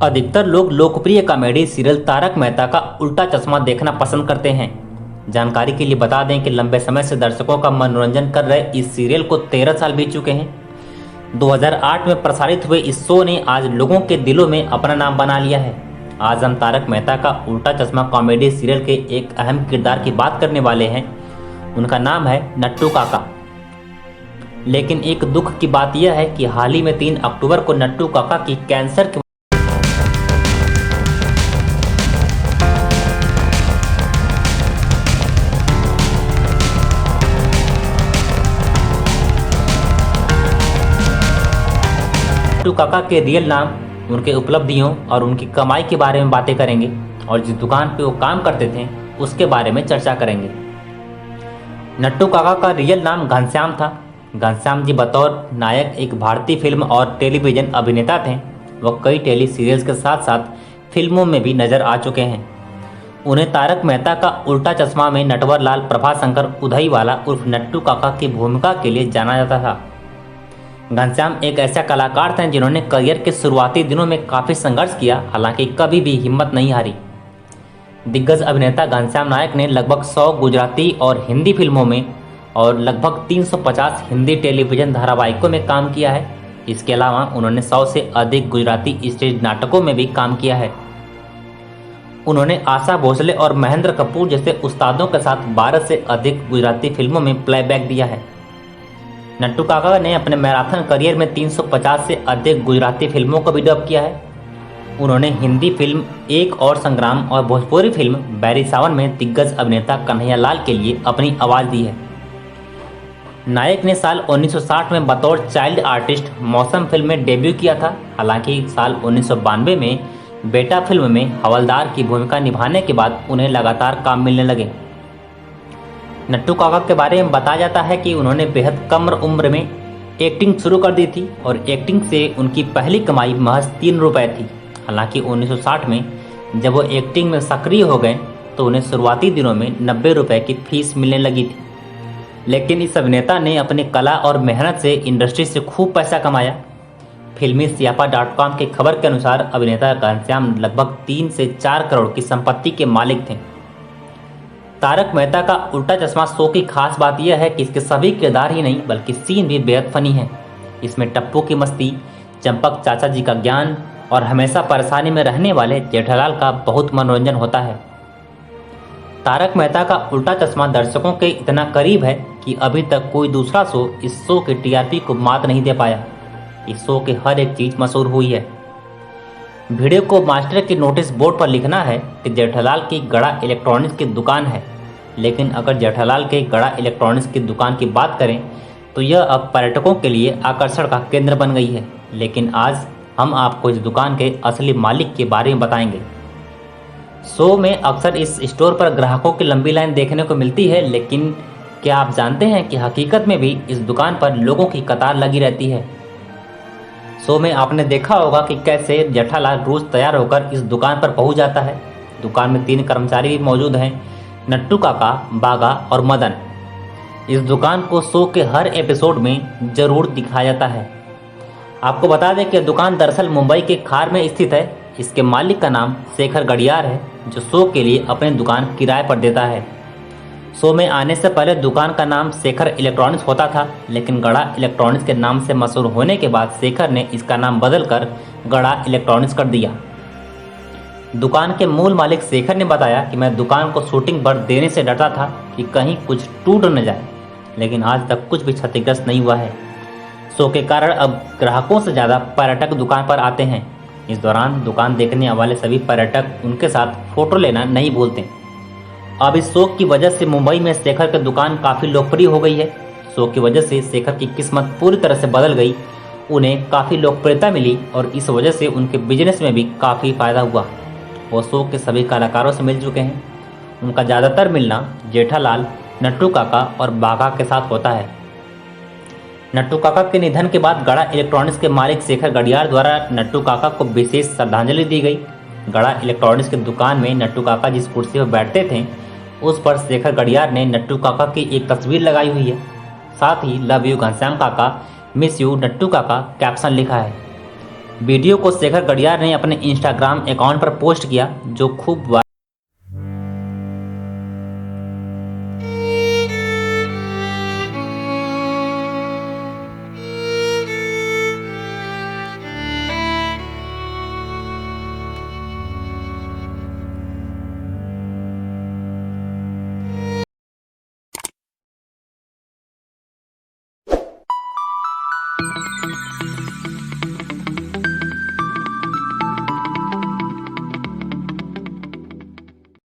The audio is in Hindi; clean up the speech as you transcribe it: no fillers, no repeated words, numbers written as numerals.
अधिकतर लोग लोकप्रिय कॉमेडी सीरियल तारक मेहता का उल्टा चश्मा देखना पसंद करते हैं। जानकारी के लिए बता दें कि लंबे समय से दर्शकों का मनोरंजन कर रहे इस सीरियल को 13 साल बीत चुके हैं। 2008 में प्रसारित हुए इस शो ने आज लोगों के दिलों में अपना नाम बना लिया है। आज हम तारक मेहता का उल्टा चश्मा कॉमेडी सीरियल के एक अहम किरदार की बात करने वाले हैं। उनका नाम है नट्टू काका। लेकिन एक दुख की बात यह है कि हाल ही में 3 अक्टूबर को नट्टू काका की कैंसर की नट्टू काका के रियल नाम, उनके उपलब्धियों और उनकी कमाई के बारे में बातें करेंगे और जिस दुकान पे वो काम करते थे उसके बारे में चर्चा करेंगे। नट्टू काका का रियल नाम घनश्याम था। घनश्याम जी बतौर नायक एक भारतीय फिल्म और टेलीविज़न अभिनेता थे। वह कई टेली सीरियल्स के साथ साथ फिल्मों में भी नजर आ चुके हैं। उन्हें तारक मेहता का उल्टा चश्मा में नटवरलाल प्रभाशंकर उदयवाला उर्फ नट्टू काका की भूमिका के लिए जाना जाता था। घनश्याम एक ऐसा कलाकार थे जिन्होंने करियर के शुरुआती दिनों में काफ़ी संघर्ष किया, हालांकि कभी भी हिम्मत नहीं हारी। दिग्गज अभिनेता घनश्याम नायक ने लगभग 100 गुजराती और हिंदी फिल्मों में और लगभग 350 हिंदी टेलीविज़न धारावाहिकों में काम किया है। इसके अलावा उन्होंने 100 से अधिक गुजराती स्टेज नाटकों में भी काम किया है। उन्होंने आशा भोसले और महेंद्र कपूर जैसे उस्तादों के साथ 12 से अधिक गुजराती फिल्मों में प्लेबैक दिया है। नट्टू काका ने अपने मैराथन करियर में 350 से अधिक गुजराती फिल्मों को भी डब किया है। उन्होंने हिंदी फिल्म एक और संग्राम और भोजपुरी फिल्म बैरी सावन में दिग्गज अभिनेता कन्हैया लाल के लिए अपनी आवाज़ दी है। नायक ने साल 1960 में बतौर चाइल्ड आर्टिस्ट मौसम फिल्म में डेब्यू किया था। हालांकि साल 1992 में बेटा फिल्म में हवलदार की भूमिका निभाने के बाद उन्हें लगातार काम मिलने लगे। नट्टू काका के बारे में बताया जाता है कि उन्होंने बेहद कम उम्र में एक्टिंग शुरू कर दी थी और एक्टिंग से उनकी पहली कमाई महज 3 रुपये थी। हालांकि 1960 में जब वो एक्टिंग में सक्रिय हो गए तो उन्हें शुरुआती दिनों में 90 रुपये की फीस मिलने लगी थी। लेकिन इस अभिनेता ने अपनी कला और मेहनत से इंडस्ट्री से खूब पैसा कमाया। फिल्मी सियापा.com की खबर के अनुसार अभिनेता घनश्याम लगभग 3 से 4 करोड़ की संपत्ति के मालिक थे। तारक मेहता का उल्टा चश्मा शो की खास बात यह है कि इसके सभी किरदार ही नहीं बल्कि सीन भी बेहद फनी हैं। इसमें टप्पू की मस्ती, चंपक चाचा जी का ज्ञान और हमेशा परेशानी में रहने वाले जेठालाल का बहुत मनोरंजन होता है। तारक मेहता का उल्टा चश्मा दर्शकों के इतना करीब है कि अभी तक कोई दूसरा शो इस शो के टीआरपी को मात नहीं दे पाया। इस शो की हर एक चीज़ मशहूर हुई है। वीडियो को मास्टर के नोटिस बोर्ड पर लिखना है कि जेठालाल की गड़ा इलेक्ट्रॉनिक्स की दुकान है। लेकिन अगर जेठालाल के गड़ा इलेक्ट्रॉनिक्स की दुकान की बात करें तो यह अब पर्यटकों के लिए आकर्षण का केंद्र बन गई है। लेकिन आज हम आपको इस दुकान के असली मालिक के बारे में बताएंगे। शो में अक्सर इस स्टोर पर ग्राहकों की लंबी लाइन देखने को मिलती है, लेकिन क्या आप जानते हैं कि हकीकत में भी इस दुकान पर लोगों की कतार लगी रहती है। शो में आपने देखा होगा कि कैसे जेठालाल रोज तैयार होकर इस दुकान पर पहुंच जाता है। दुकान में 3 कर्मचारी भी मौजूद हैं, नट्टू काका, बागा और मदन। इस दुकान को शो के हर एपिसोड में जरूर दिखाया जाता है। आपको बता दें कि दुकान दरअसल मुंबई के खार में स्थित है। इसके मालिक का नाम शेखर गडियार है, जो शो के लिए अपनी दुकान किराए पर देता है। शो में आने से पहले दुकान का नाम शेखर इलेक्ट्रॉनिक्स होता था, लेकिन गड़ा इलेक्ट्रॉनिक्स के नाम से मशहूर होने के बाद शेखर ने इसका नाम बदलकर गड़ा इलेक्ट्रॉनिक्स कर दिया। दुकान के मूल मालिक शेखर ने बताया कि मैं दुकान को शूटिंग पर देने से डरता था कि कहीं कुछ टूट न जाए, लेकिन आज तक कुछ भी क्षतिग्रस्त नहीं हुआ है। शो के कारण अब ग्राहकों से ज़्यादा पर्यटक दुकान पर आते हैं। इस दौरान दुकान देखने वाले सभी पर्यटक उनके साथ फोटो लेना नहीं भूलते। अब इस शो की वजह से मुंबई में शेखर की दुकान काफ़ी लोकप्रिय हो गई है। शो की वजह से शेखर की किस्मत पूरी तरह से बदल गई। उन्हें काफ़ी लोकप्रियता मिली और इस वजह से उनके बिजनेस में भी काफ़ी फ़ायदा हुआ। वो शो के सभी कलाकारों से मिल चुके हैं। उनका ज़्यादातर मिलना जेठालाल, नट्टू काका और बागा के साथ होता है। नट्टू काका के निधन के बाद गड़ा इलेक्ट्रॉनिक्स के मालिक शेखर गडियार द्वारा नट्टू काका को विशेष श्रद्धांजलि दी गई। गड़ा इलेक्ट्रॉनिक्स की दुकान में नट्टू काका जिस कुर्सी पर बैठते थे उस पर शेखर गडियार ने नट्टू काका की एक तस्वीर लगाई हुई है। साथ ही लव यू घनश्याम काका, मिस यू नट्टू काका कैप्शन लिखा है। वीडियो को शेखर गडियार ने अपने इंस्टाग्राम अकाउंट पर पोस्ट किया, जो खूब